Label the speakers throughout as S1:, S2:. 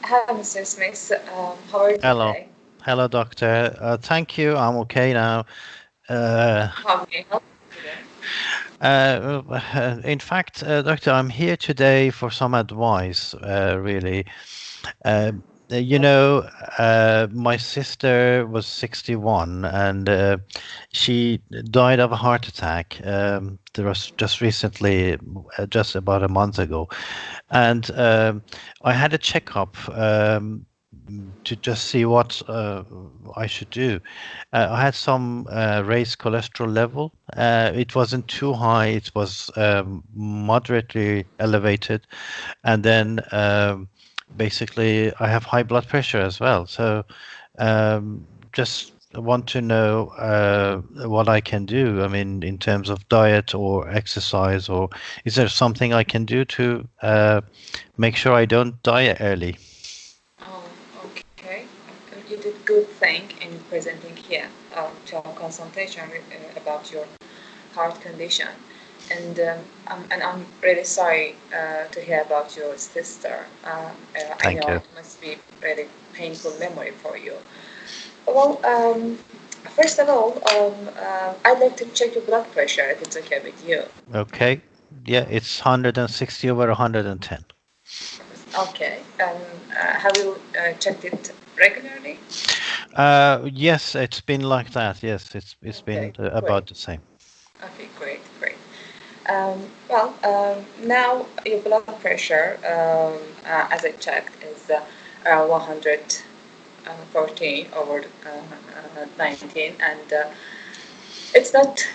S1: Hi, Mr. Smith. How are you
S2: Hello.
S1: today?
S2: Hello, doctor. Thank you. I'm okay now. Uh,
S1: How may I help you today?
S2: in fact, doctor, I'm here today for some advice, really. Uh, you
S1: Okay.
S2: know, my sister was 61 and she died of a heart attack. There was just recently, just about a month ago. And I had a checkup to just see what I should do. I had some raised cholesterol level. It wasn't too high, it was moderately elevated. And then basically, I have high blood pressure as well. So just want to know what I can do. I mean, in terms of diet or exercise, or is there something I can do to make sure I don't die early?
S1: Oh, okay. You did good thing in presenting here to our consultation about your heart condition. And I'm really sorry to hear about your sister. I
S2: Thank
S1: know
S2: you.
S1: it must be really painful memory for you. Well, first of all, I'd like to check your blood pressure if it's okay with you.
S2: Okay. Yeah, it's 160 over 110.
S1: Okay. Have you checked it regularly?
S2: Yes, it's been like that. Yes, it's been
S1: Okay, great.
S2: about the same.
S1: Okay, great, great. Now your blood pressure, as I checked, is 114 over 19, and it's not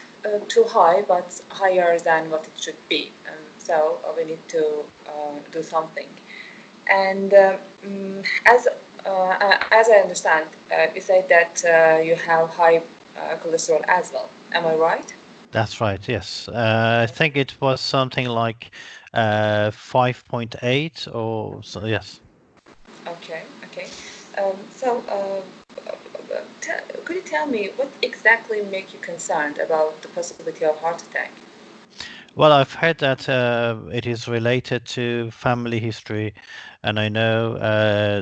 S1: too high, but higher than what it should be. So we need to do something. And as I understand, you said that you have high cholesterol as well. Am I right?
S2: That's right, yes. I think it was something like 5.8 or so, yes.
S1: Okay, okay. Could you tell me what exactly make you concerned about the possibility of heart attack?
S2: Well, I've heard that it is related to family history, and I know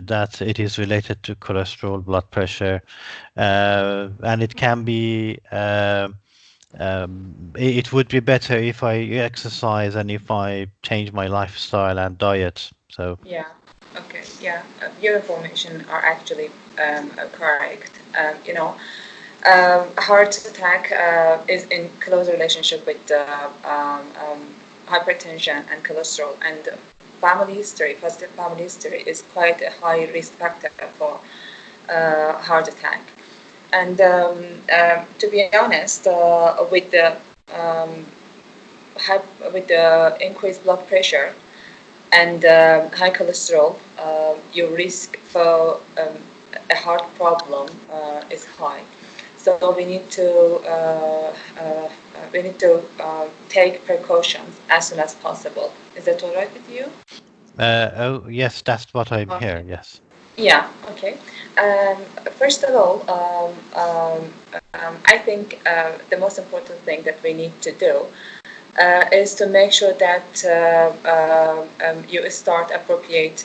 S2: that it is related to cholesterol, blood pressure, and it can be. It would be better if I exercise and if I change my lifestyle and diet. So,
S1: Yeah. Okay. Yeah. Your information are actually correct. Heart attack is in close relationship with hypertension and cholesterol, and family history, positive family history, is quite a high risk factor for heart attack. And to be honest, um, with the increased blood pressure and high cholesterol, your risk for a heart problem is high. So we need to take precautions as soon as possible. Is that all right with you?
S2: oh yes, that's what I'm
S1: Okay.
S2: here. Yes.
S1: Yeah. Okay. Um, First of all, I think the most important thing that we need to do is to make sure that you start appropriate,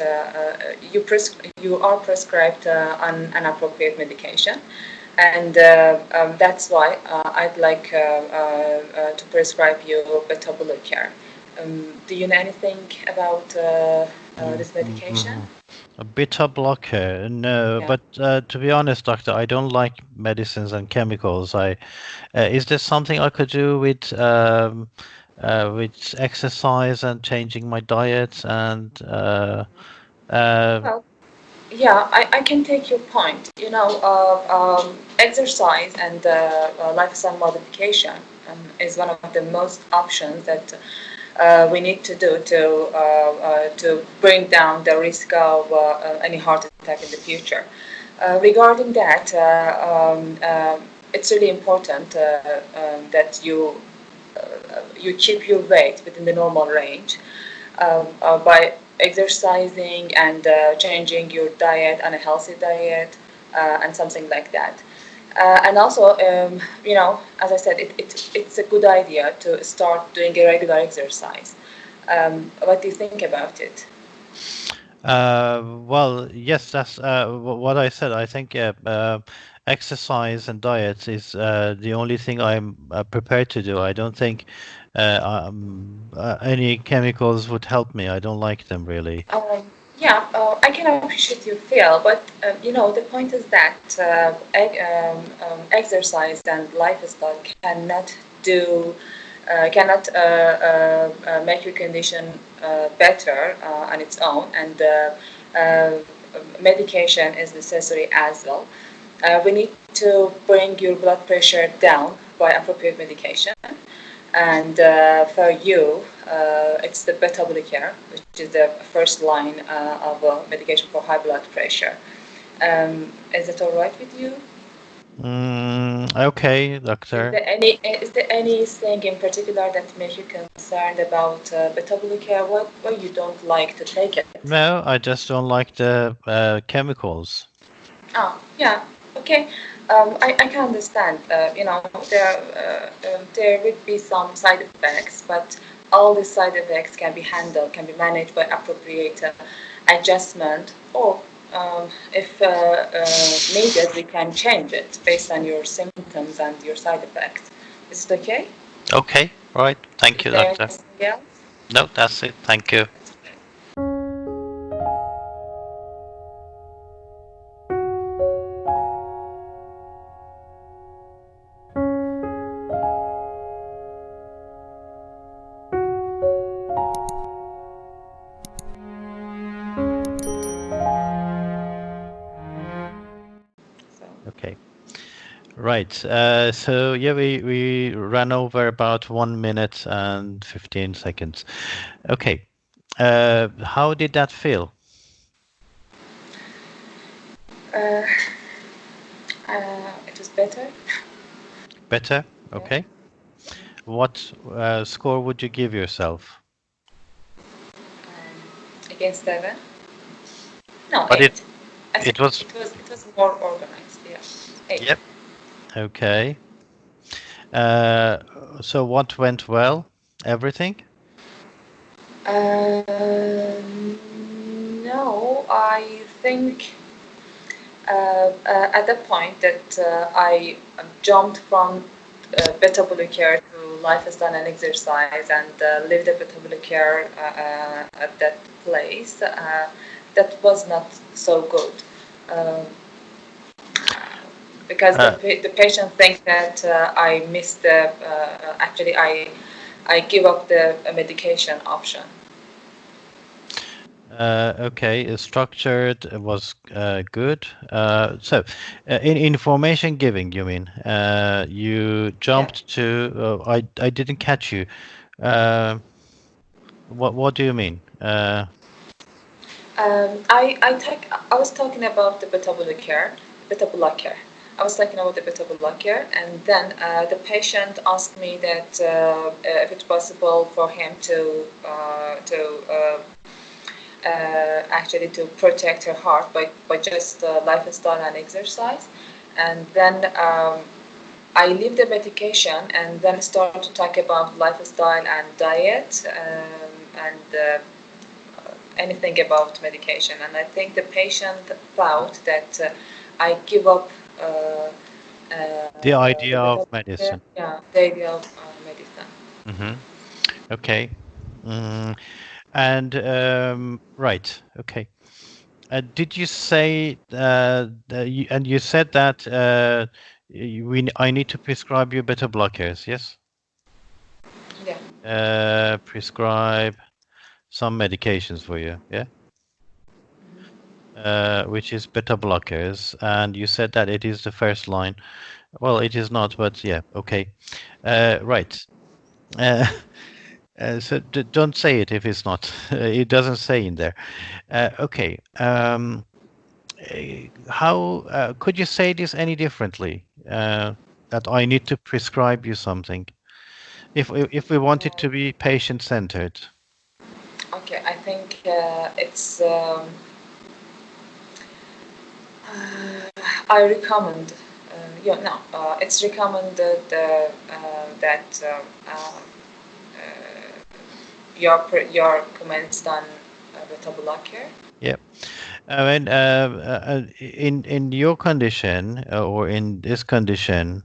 S1: you are prescribed an appropriate medication, and that's why I'd like to prescribe you beta blocker. Do you know anything about this medication?
S2: Mm-hmm. A beta blocker, no,
S1: Yeah.
S2: but to be honest, doctor, I don't like medicines and chemicals. Is there something I could do with exercise and changing my diet and uh,
S1: Well, yeah, I can take your point. Exercise and lifestyle modification is one of the most options that we need to do to bring down the risk of any heart attack in the future. Regarding that, it's really important that you keep your weight within the normal range by exercising and changing your diet on a healthy diet and something like that. And also, as I said, it's a good idea to start doing a regular exercise. What do you think about it?
S2: Well, yes, that's what I said. I think exercise and diet is the only thing I'm prepared to do. I don't think any chemicals would help me. I don't like them really.
S1: Yeah, I can appreciate your feel, but the point is that exercise and lifestyle cannot make your condition better on its own, and uh, medication is necessary as well. We need to bring your blood pressure down by appropriate medication. And for you, it's the beta blocker, which is the first line of medication for high blood pressure. Is it all right with you?
S2: Okay, doctor.
S1: Is there anything in particular that makes you concerned about beta blocker? Why you don't like to take it?
S2: No, I just don't like the chemicals.
S1: Oh, yeah. Okay. I can understand. There would be some side effects, but all the side effects can be handled, can be managed by appropriate adjustment, or if needed, we can change it based on your symptoms and your side effects. Is it okay?
S2: Okay, right. Thank
S1: Is
S2: you,
S1: there
S2: doctor.
S1: anything else?
S2: No, that's it. Thank you.
S1: So,
S2: Okay. Right. So yeah, we ran over about 1 minute and 15 seconds. Okay. How did that feel?
S1: uh, it was better.
S2: Better?
S1: Yeah.
S2: Okay. What score would you give yourself?
S1: Against 7. No,
S2: But
S1: 8. I
S2: it
S1: think
S2: was
S1: it was more organized. Yeah, 8.
S2: yep. Okay. Uh, so what went well? Everything?
S1: No, I think at the point that I jumped from metabolic care to lifestyle and exercise and lived a metabolic care at that place, that was not so good. Um, because
S2: Uh,
S1: the patient thinks that I missed the actually I give up the medication option.
S2: okay, structured was good. In information giving, you mean? You
S1: Yeah.
S2: jumped to. I didn't catch you. Uh, what do you mean?
S1: I was talking about the beta blocker. I was talking about the beta blocker, and then the patient asked me that if it's possible for him actually to protect her heart by just lifestyle and exercise, and then I leave the medication and then start to talk about lifestyle and diet and anything about medication. And I think the patient thought that I give up
S2: The idea
S1: the
S2: of
S1: beta blocker,
S2: medicine.
S1: yeah, the idea of medicine.
S2: Mm-hmm. Okay. Mm, and right. Okay. Did you say and you said that I need to prescribe you beta blockers, yes?
S1: Yeah.
S2: Prescribe some medications for you, yeah? Which is beta blockers, and you said that it is the first line. Well, it is not, but yeah, okay. Right. Uh, so don't say it if it's not. It doesn't say in there. Okay. How could you say this any differently? That I need to prescribe you something. If we want it to be patient-centered.
S1: Okay, I think it's. I recommend. No, it's recommended that your comments on beta blocker.
S2: Yeah. I mean, in your condition or in this condition,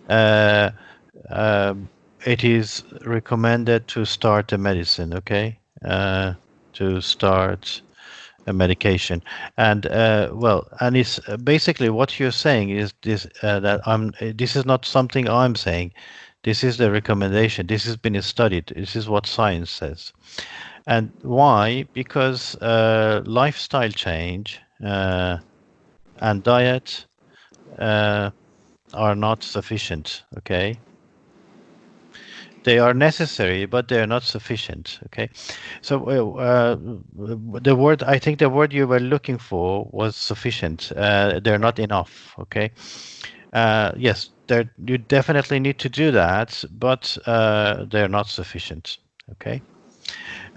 S2: uh, it is recommended to start a medicine. Okay, to start a medication, and well, and it's basically what you're saying is this that I'm. This is not something I'm saying. This is the recommendation. This has been studied. This is what science says. And why? Because lifestyle change and diet uh, are not sufficient. Okay, they are necessary, but they are not sufficient. Okay, so the word I think the word you were looking for was sufficient. They're not enough. Okay, yes, you definitely need to do that, but they're not sufficient. Okay.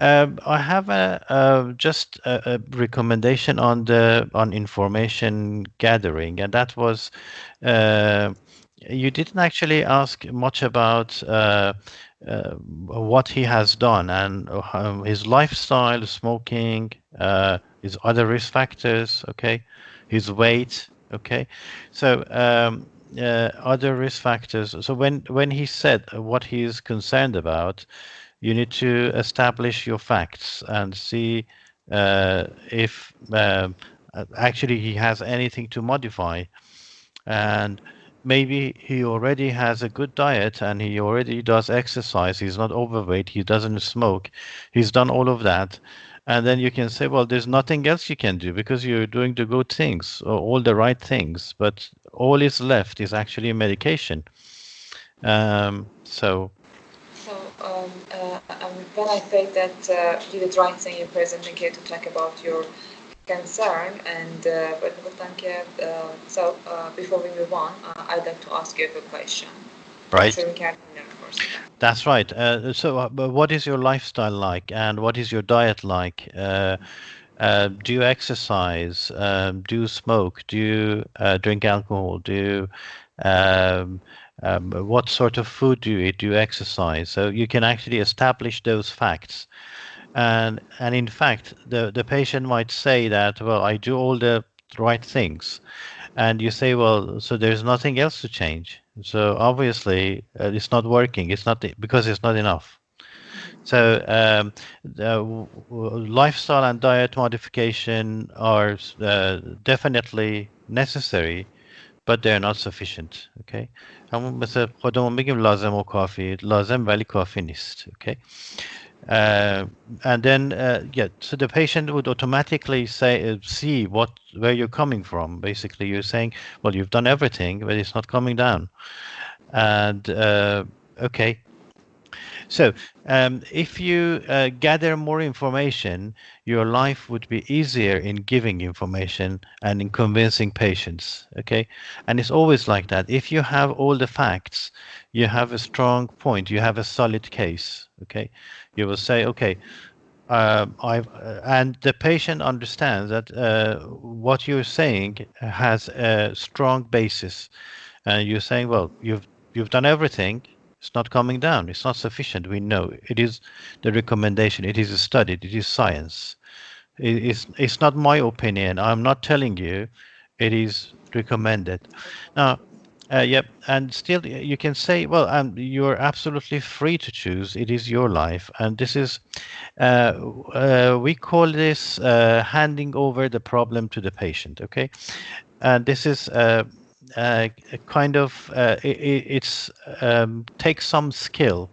S2: I have just a recommendation on the on information gathering, and that was uh, you didn't actually ask much about what he has done and his lifestyle, smoking, his other risk factors, okay, his weight, okay. So other risk factors. So when he said what he is concerned about, you need to establish your facts and see if actually he has anything to modify. And maybe he already has a good diet and he already does exercise. He's not overweight. He doesn't smoke. He's done all of that. And then you can say, well, there's nothing else you can do because you're doing the good things or all the right things. But all is left is actually medication. So
S1: So when I think that you did right thing in presenting here to talk about your concern, and but thank you. Before we move on, I'd like to ask you a question.
S2: right.
S1: So we can of course.
S2: That's right. But what is your lifestyle like, and what is your diet like? Do you exercise? Do you smoke? Do you drink alcohol? Do you, what sort of food do you eat? Do you exercise? So you can actually establish those facts. And in fact, the patient might say that, well, I do all the right things, and you say, well, so there's nothing else to change. So obviously, it's not working. It's not because it's not enough. So lifestyle and diet modification are definitely necessary, but they're not sufficient. Okay. همون مثل خودمون بگیم لازم و کافی لازم ولی کافی نیست. Okay. Uh, and then yeah, so the patient would automatically say see where you're coming from. Basically, you're saying, well, you've done everything, but it's not coming down. And okay, so if you gather more information, your life would be easier in giving information and in convincing patients. Okay, and it's always like that. If you have all the facts, you have a strong point, you have a solid case. Okay, you will say, okay, and the patient understands that what you're saying has a strong basis. And you're saying, well, you've done everything. It's not coming down. It's not sufficient. We know it is the recommendation. It is studied. It is science. It's not my opinion. I'm not telling you. It is recommended. Now, yep, and still you can say, well, you're absolutely free to choose. It is your life, and this is uh, we call this handing over the problem to the patient. Okay, and this is a kind of it's takes some skill.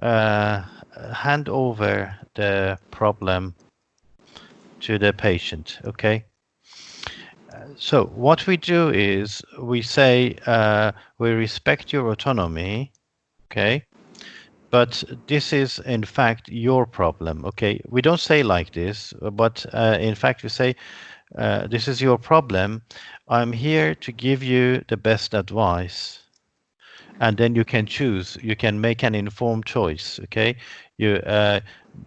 S2: Uh, Hand over the problem to the patient. Okay. So what we do is we say we respect your autonomy. Okay. But this is in fact your problem. Okay. We don't say like this, but in fact we say this is your problem. I'm here to give you the best advice. And then you can choose. You can make an informed choice. Okay. You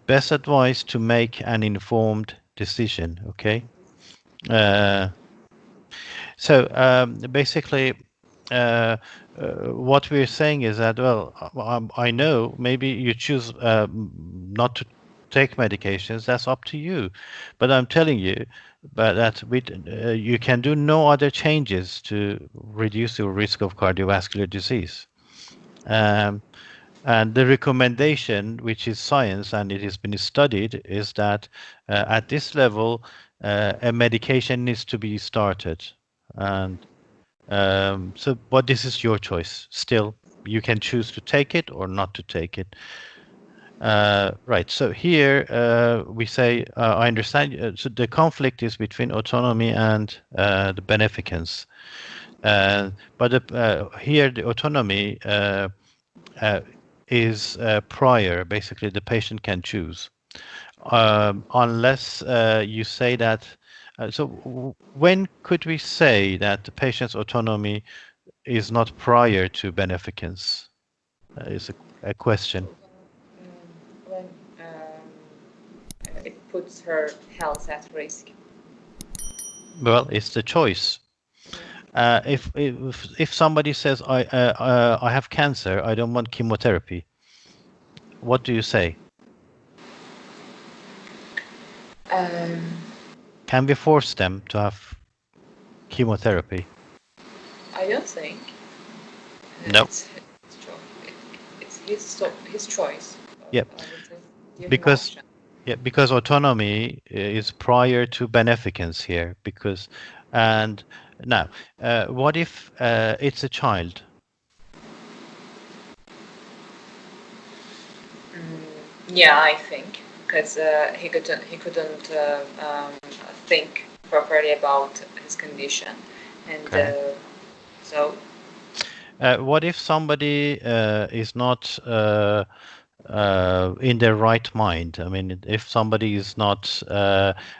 S2: best advice to make an informed decision. Okay. Uh, so basically, what we're saying is that, well, I know maybe you choose not to take medications, that's up to you. But I'm telling you, that you can do no other changes to reduce your risk of cardiovascular disease. Um, and the recommendation, which is science and it has been studied, is that at this level, a medication needs to be started. And but this is your choice. Still, you can choose to take it or not to take it. Right. So here we say, I understand. So the conflict is between autonomy and the beneficence. But here the autonomy is prior. Basically, the patient can choose, unless you say that. When could we say that the patient's autonomy is not prior to beneficence? Is a question.
S1: When it puts her health at risk.
S2: Well, it's the choice. If somebody says I have cancer, I don't want chemotherapy, what do you say? Can we force them to have chemotherapy?
S1: I don't think.
S2: No.
S1: It's his choice.
S2: Yep. Because autonomy is prior to beneficence here. And now, what if it's a child?
S1: Yeah, I think because he couldn't think properly about his condition, and so.
S2: What if somebody is not in their right mind? I mean, if somebody is not,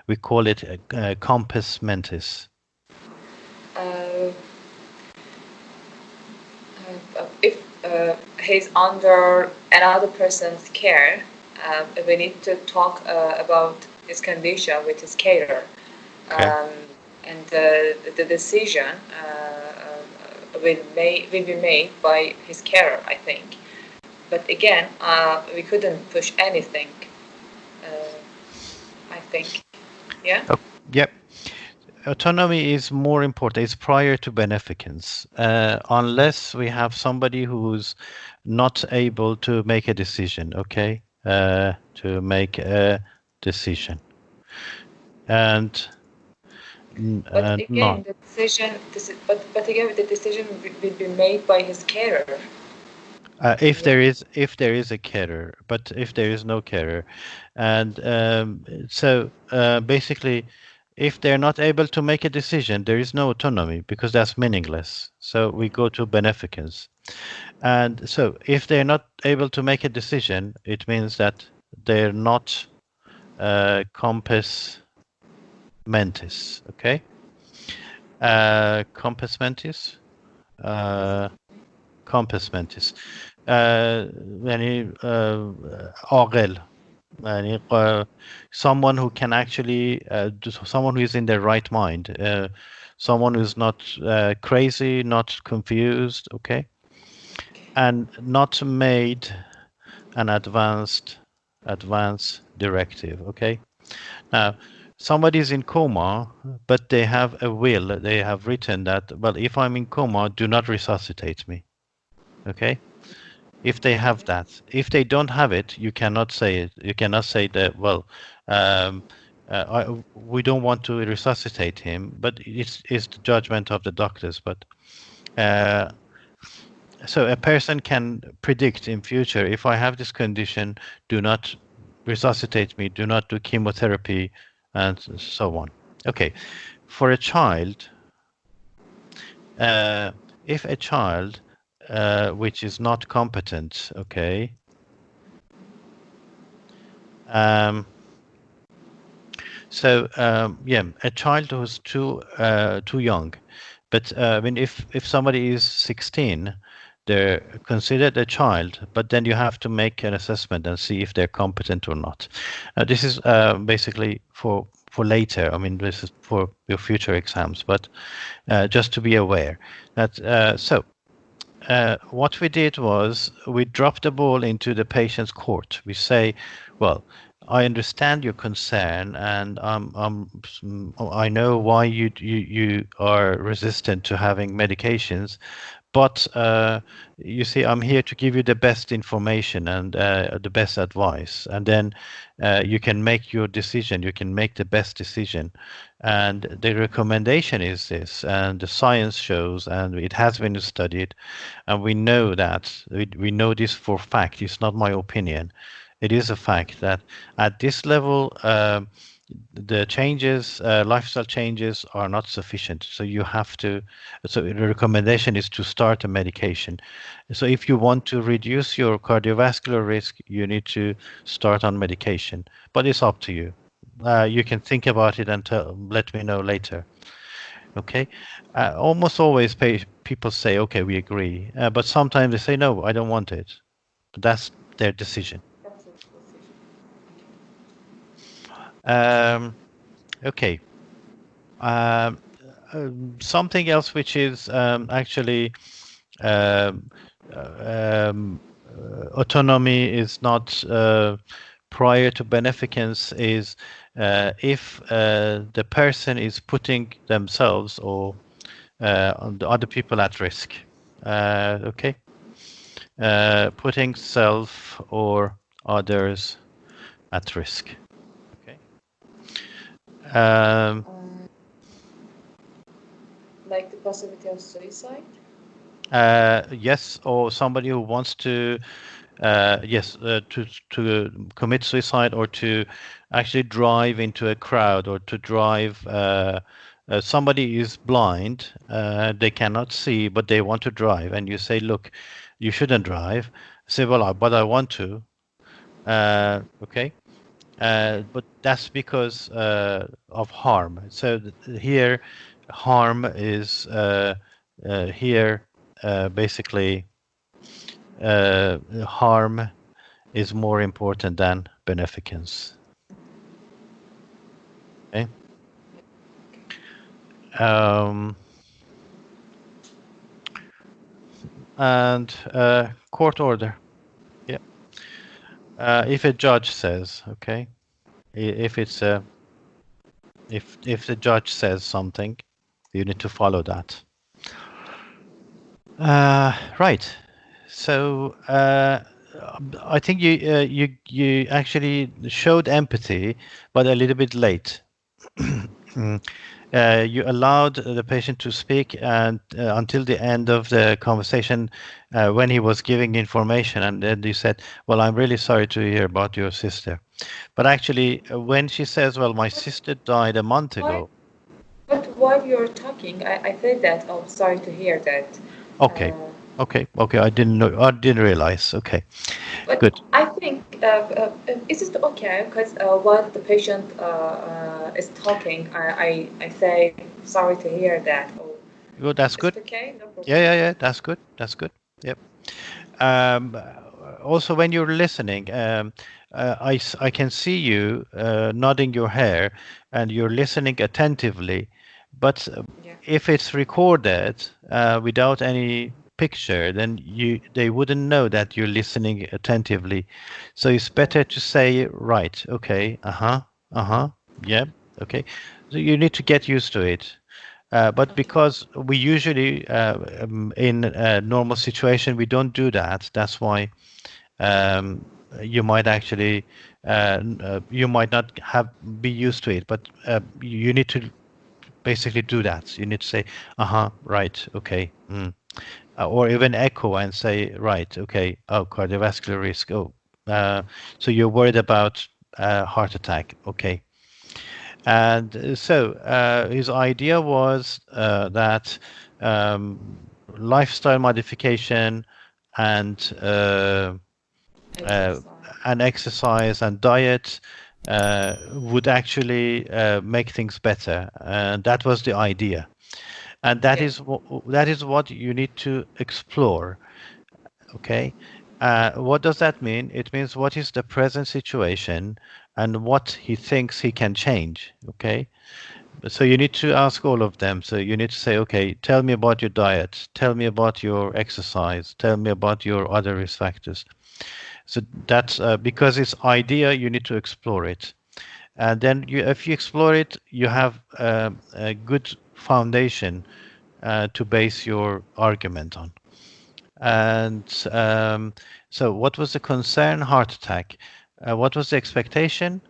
S2: we call it compos mentis.
S1: If he's under another person's care, we need to talk about his condition with his carer.
S2: Okay.
S1: And the decision will be made by his carer, I think. But again, we couldn't push anything, I think. Yeah?
S2: Oh, yep. Autonomy is more important. It's prior to beneficence. Unless we have somebody who's not able to make a decision, okay? To make a decision. And
S1: But again, the decision will be made by his carer.
S2: If there is a carer, but if there is no carer, and basically, if they're not able to make a decision, there is no autonomy because that's meaningless. So we go to beneficence, and so if they're not able to make a decision, it means that they're not compos mentis. Okay, compos mentis. Compos mentis. یعنی عاقل یعنی someone who can actually someone who is in their right mind, someone who's not crazy, not confused, okay, and not made an advanced directive. Okay, now somebody is in coma, but they have a will. They have written that, well, if I'm in coma, do not resuscitate me. Okay, if they have that. If they don't have it, you cannot say it. You cannot say that, well, we don't want to resuscitate him, but it's the judgment of the doctors. But so a person can predict in future, if I have this condition, do not resuscitate me, do not do chemotherapy, and so on. Okay, for a child, if a child which is not competent, okay, yeah, a child who's too young, but I mean, if somebody is 16, they're considered a child, but then you have to make an assessment and see if they're competent or not. This is basically for later. I mean, this is for your future exams, but just to be aware that what we did was we dropped the ball into the patient's court. We say, well, I understand your concern, and I know why you are resistant to having medications. But you see, I'm here to give you the best information and the best advice, and then you can make your decision. You can make the best decision. And the recommendation is this, and the science shows, and it has been studied, and we know that we know this for fact. It's not my opinion. It is a fact that at this level, the changes, lifestyle changes are not sufficient. So you have to, so the recommendation is to start a medication. So if you want to reduce your cardiovascular risk, you need to start on medication, but it's up to you. You can think about it and let me know later. Okay. Almost always people say, okay, we agree. But sometimes they say, no, I don't want it. But that's their decision.
S1: That's a decision.
S2: Okay. Um, Something else which is actually um, autonomy is not prior to beneficence is if the person is putting themselves or on the other people at risk. Okay, putting self or others at risk. Okay. Um,
S1: Like the possibility of suicide?
S2: yes, or somebody who wants to yes, to commit suicide or to actually drive into a crowd or to drive. Somebody is blind, they cannot see, but they want to drive, and you say, "Look, you shouldn't drive." Say, "Well, but I want to." Okay, but that's because of harm. So here, harm is here basically harm is more important than beneficence. Okay. Um, and court order. Yeah. If a judge says, okay, if it's a if the judge says something, you need to follow that. Right. So I think you actually showed empathy, but a little bit late. You allowed the patient to speak and until the end of the conversation when he was giving information, and then you said, well, I'm really sorry to hear about your sister. But actually, when she says, well, my sister died a month
S1: Why?
S2: ago.
S1: But while you're talking, I said that. Oh, sorry to hear that.
S2: Okay.
S1: Uh,
S2: Okay, I didn't know, I didn't realize. Okay,
S1: but
S2: good.
S1: I think, is it okay? Because while the patient is talking, I say, sorry to hear that. Oh,
S2: Good, that's
S1: is it
S2: good.
S1: okay? No
S2: Yeah,
S1: problem.
S2: yeah, yeah, that's good. That's good. Yep. Um, Also, when you're listening, I can see you nodding your hair and you're listening attentively. But
S1: Yeah.
S2: if it's recorded without any picture, then they wouldn't know that you're listening attentively. So it's
S1: Yeah.
S2: better to say, right, okay, yeah, okay. So you need to get used to it. But
S1: Okay.
S2: because we usually, in a normal situation, we don't do that. That's why um, you might actually, you might not have be used to it. But you need to basically do that. You need to say, right, okay, or even echo and say, right, okay, oh, cardiovascular risk. Oh, so you're worried about heart attack. Okay. And so his idea was that lifestyle modification and uh,
S1: Exercise.
S2: and exercise and diet would actually make things better. And that was the idea. And that
S1: Yeah.
S2: is that is what you need to explore. Okay. What does that mean? It means what is the present situation and what he thinks he can change. Okay. So you need to ask all of them. So you need to say, okay, tell me about your diet. Tell me about your exercise. Tell me about your other risk factors. So that's because it's idea, you need to explore it. And then if you explore it, you have a good foundation to base your argument on. And so what was the concern? Heart attack. What was the expectation?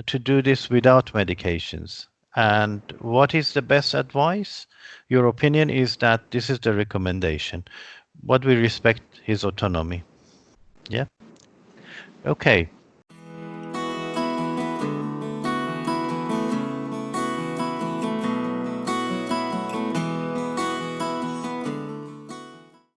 S2: To do this without medications. And what is the best advice? Your opinion is that this is the recommendation, but we respect his autonomy. Yeah. Okay.